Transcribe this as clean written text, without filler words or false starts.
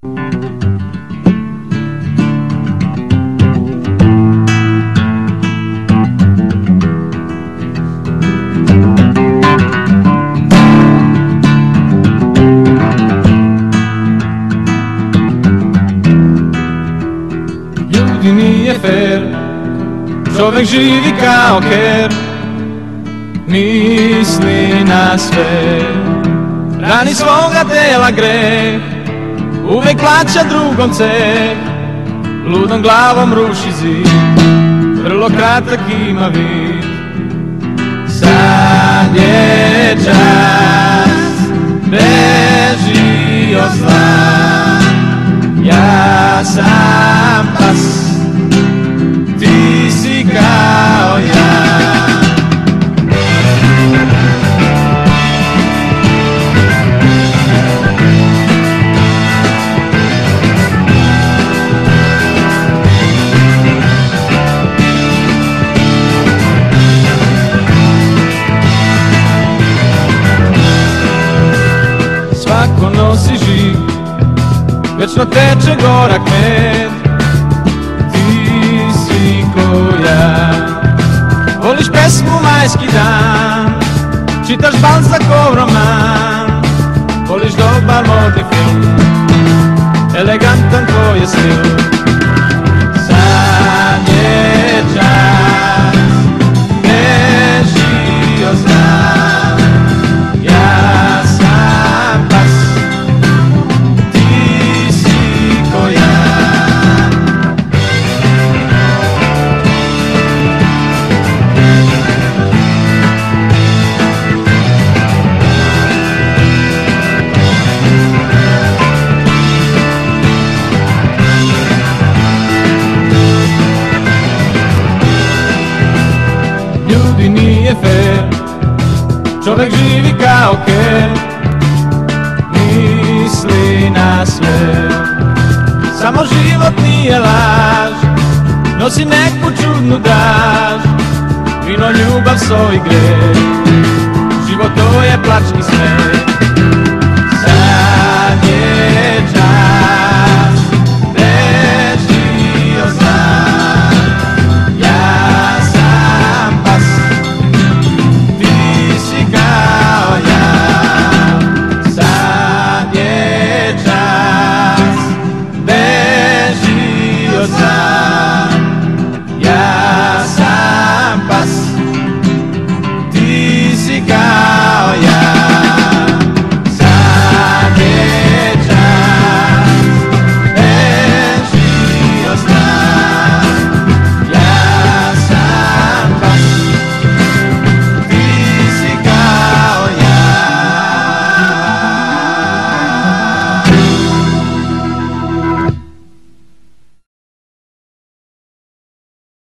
Ljudi nije fair, čovek živi kao ker, misli na sve, rani svoga tela greh, uvek plaća drugom ceh, ludom glavom ruši zid, vrlo kratak ima vid. Sad je čas, beži od zla, ja sam pas, ti si kao ja. Svako nosi žig, večno teče gorak med, ti si ko ja. Voliš pesmu Majski dan, čitaš Balzacov roman, voliš dobar modni film, elegantan tvoj je stil. Sad je čas, beži od zla, ja sam pas, ti si ko ja. Ljudi nije fair, čovek živi kao ker, misli na sve, samo život nije laž, nosi neku čudnu draž, vino, ljubav, so i greh, život to je plač i smeh.